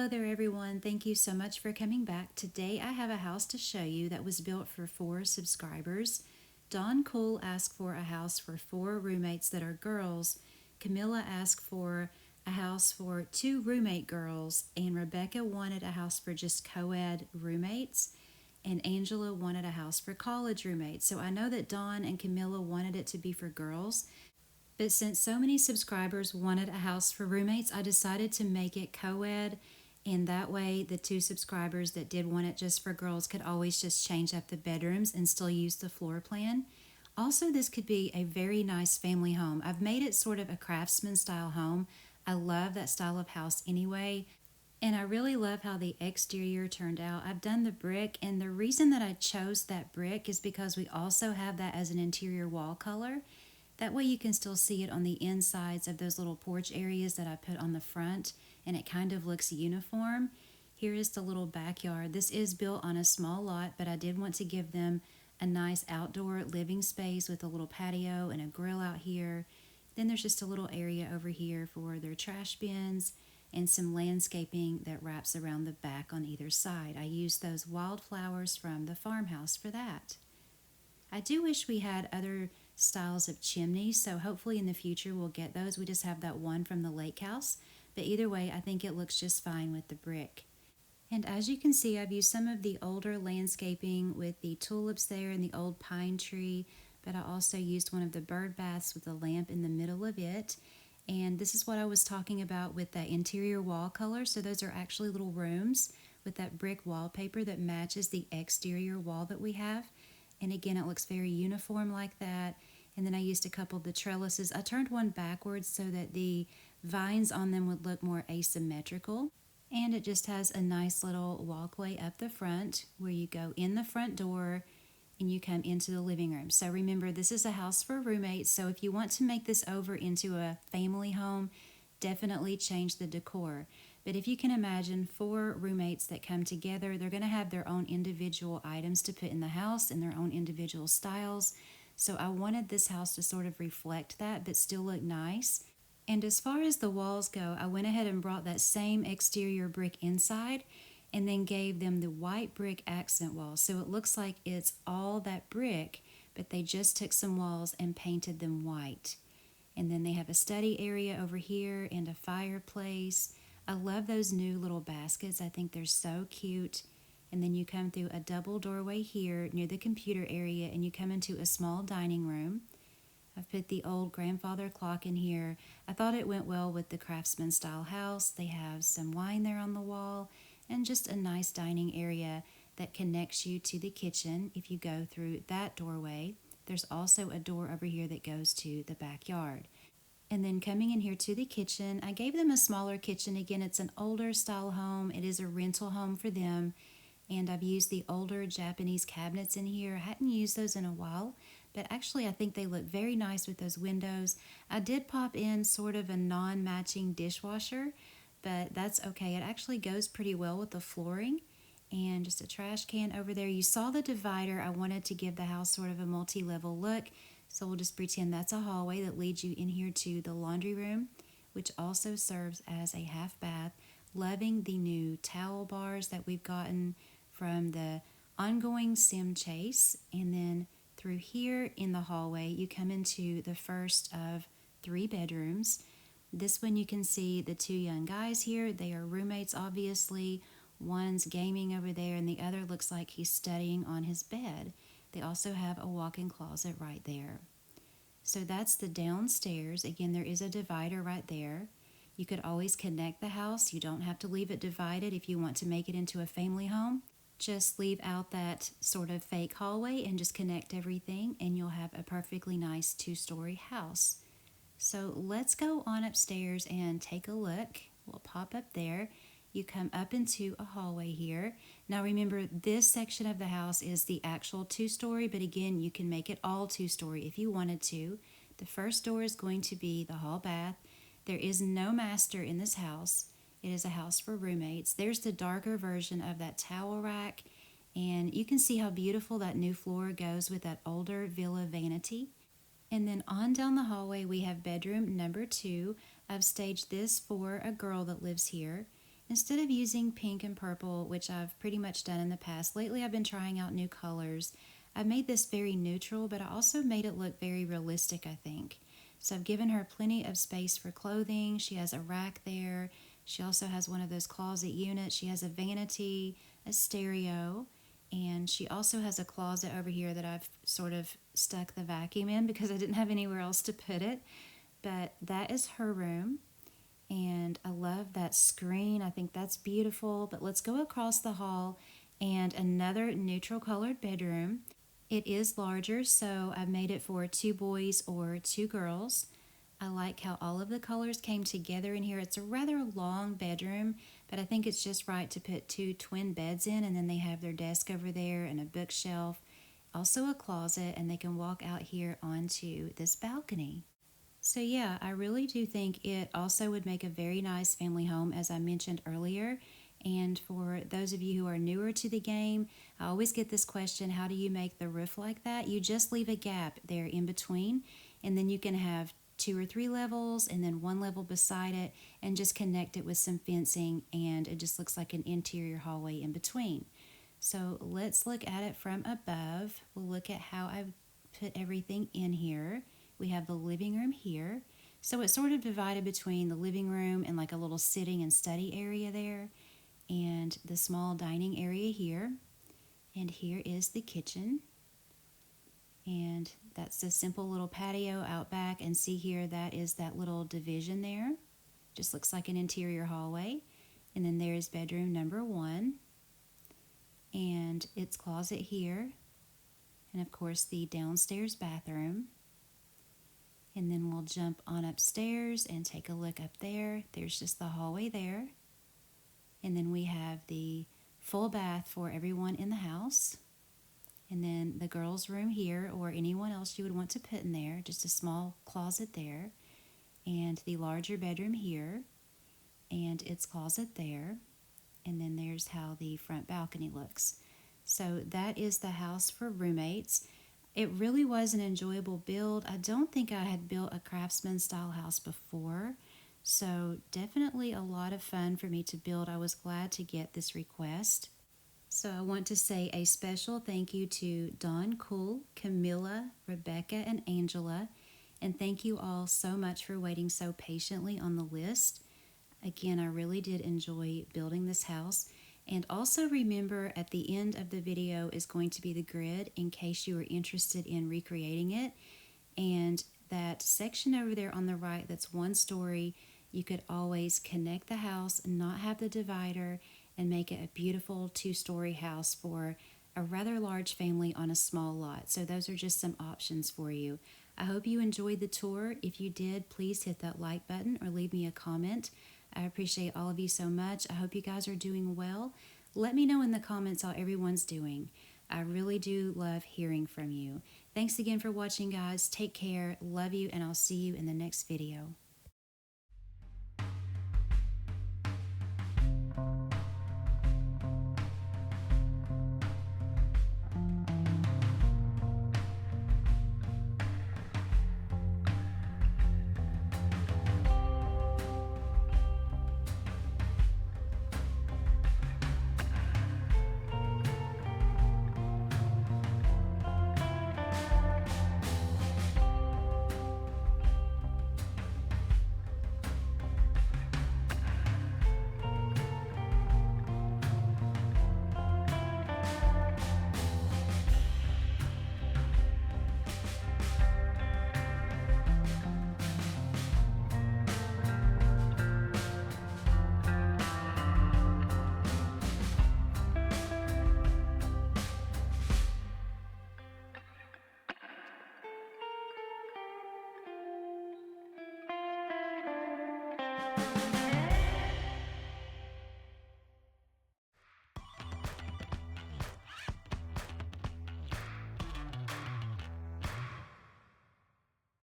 Hello there everyone, thank you so much for coming back. Today I have a house to show you that was built for 4 subscribers. Dawn Cool asked for a house for 4 roommates that are girls. Camilla asked for a house for 2 roommate girls, and Rebecca wanted a house for just co-ed roommates, and Angela wanted a house for college roommates. So I know that Dawn and Camilla wanted it to be for girls, but since so many subscribers wanted a house for roommates, I decided to make it co-ed, and that way the 2 subscribers that did want it just for girls could always just change up the bedrooms and still use the floor plan. Also, this could be a very nice family home. I've made it sort of a Craftsman style home. I love that style of house anyway, and I really love how the exterior turned out. I've done the brick, and the reason that I chose that brick is because we also have that as an interior wall color. That way you can still see it on the insides of those little porch areas that I put on the front, and it kind of looks uniform. Here is the little backyard. This is built on a small lot, but I did want to give them a nice outdoor living space with a little patio and a grill out here. Then there's just a little area over here for their trash bins and some landscaping that wraps around the back on either side. I used those wildflowers from the farmhouse for that. I do wish we had other styles of chimneys, so hopefully in the future we'll get those. We just have that one from the lake house, but either way I think it looks just fine with the brick. And as you can see, I've used some of the older landscaping with the tulips there and the old pine tree, but I also used one of the bird baths with a lamp in the middle of it. And this is what I was talking about with that interior wall color. So those are actually little rooms with that brick wallpaper that matches the exterior wall that we have. And again, it looks very uniform like that. And then I used a couple of the trellises. I turned one backwards so that the vines on them would look more asymmetrical. And it just has a nice little walkway up the front where you go in the front door and you come into the living room. So remember, this is a house for roommates. So if you want to make this over into a family home, definitely change the decor. But if you can imagine 4 roommates that come together, they're going to have their own individual items to put in the house and their own individual styles. So I wanted this house to sort of reflect that, but still look nice. And as far as the walls go, I went ahead and brought that same exterior brick inside and then gave them the white brick accent walls. So it looks like it's all that brick, but they just took some walls and painted them white. And then they have a study area over here and a fireplace. I love those new little baskets. I think they're so cute. And then you come through a double doorway here near the computer area and you come into a small dining room. I've put the old grandfather clock in here. I thought it went well with the Craftsman style house. They have some wine there on the wall and just a nice dining area that connects you to the kitchen if you go through that doorway. There's also a door over here that goes to the backyard. And then coming in here to the kitchen, I gave them a smaller kitchen. Again, it's an older style home. It is a rental home for them. And I've used the older Japanese cabinets in here. I hadn't used those in a while, but actually I think they look very nice with those windows. I did pop in sort of a non-matching dishwasher, but that's okay. It actually goes pretty well with the flooring. And just a trash can over there. You saw the divider. I wanted to give the house sort of a multi-level look. So we'll just pretend that's a hallway that leads you in here to the laundry room, which also serves as a half bath. Loving the new towel bars that we've gotten from the ongoing sim chase. And then through here in the hallway, you come into the first of 3 bedrooms. This one you can see the 2 young guys here. They are roommates, obviously. One's gaming over there, and the other looks like he's studying on his bed. They also have a walk-in closet right there. So that's the downstairs. Again, there is a divider right there. You could always connect the house. You don't have to leave it divided if you want to make it into a family home. Just leave out that sort of fake hallway and just connect everything, and you'll have a perfectly nice 2-story house. So let's go on upstairs and take a look. We'll pop up there. You come up into a hallway here. Now remember, this section of the house is the actual 2-story, but again, you can make it all 2-story if you wanted to. The first door is going to be the hall bath. There is no master in this house. It is a house for roommates. There's the darker version of that towel rack, and you can see how beautiful that new floor goes with that older villa vanity. And then on down the hallway, we have bedroom number 2. I've staged this for a girl that lives here. Instead of using pink and purple, which I've pretty much done in the past, lately I've been trying out new colors. I've made this very neutral, but I also made it look very realistic, I think. So I've given her plenty of space for clothing. She has a rack there. She also has one of those closet units. She has a vanity, a stereo, and she also has a closet over here that I've sort of stuck the vacuum in because I didn't have anywhere else to put it. But that is her room, and I love that screen. I think that's beautiful. But let's go across the hall and another neutral colored bedroom. It is larger, so I've made it for 2 boys or 2 girls. I like how all of the colors came together in here. It's a rather long bedroom, but I think it's just right to put 2 twin beds in, and then they have their desk over there and a bookshelf, also a closet, and they can walk out here onto this balcony. So yeah, I really do think it also would make a very nice family home, as I mentioned earlier. And for those of you who are newer to the game, I always get this question, how do you make the roof like that? You just leave a gap there in between, and then you can have 2 or 3 levels and then one level beside it, and just connect it with some fencing, and it just looks like an interior hallway in between. So let's look at it from above. We'll look at how I've put everything in here. We have the living room here. So it's sort of divided between the living room and like a little sitting and study area there, and the small dining area here. And here is the kitchen. And that's a simple little patio out back. And see here, that is that little division there. Just looks like an interior hallway. And then there's bedroom number 1. And its closet here. And of course the downstairs bathroom. And then we'll jump on upstairs and take a look up there. There's just the hallway there. And then we have the full bath for everyone in the house. And then the girls' room here, or anyone else you would want to put in there, just a small closet there. And the larger bedroom here, and its closet there. And then there's how the front balcony looks. So that is the house for roommates. It really was an enjoyable build. I don't think I had built a Craftsman style house before, so definitely a lot of fun for me to build. I was glad to get this request. So I want to say a special thank you to Dawn Cool, Camilla, Rebecca, and Angela, and thank you all so much for waiting so patiently on the list. Again, I really did enjoy building this house. And also remember, at the end of the video is going to be the grid in case you are interested in recreating it. And that section over there on the right that's 1 story, you could always connect the house, not have the divider, and make it a beautiful 2-story house for a rather large family on a small lot. So those are just some options for you. I hope you enjoyed the tour. If you did, please hit that like button or leave me a comment. I appreciate all of you so much. I hope you guys are doing well. Let me know in the comments how everyone's doing. I really do love hearing from you. Thanks again for watching, guys. Take care. Love you, and I'll see you in the next video.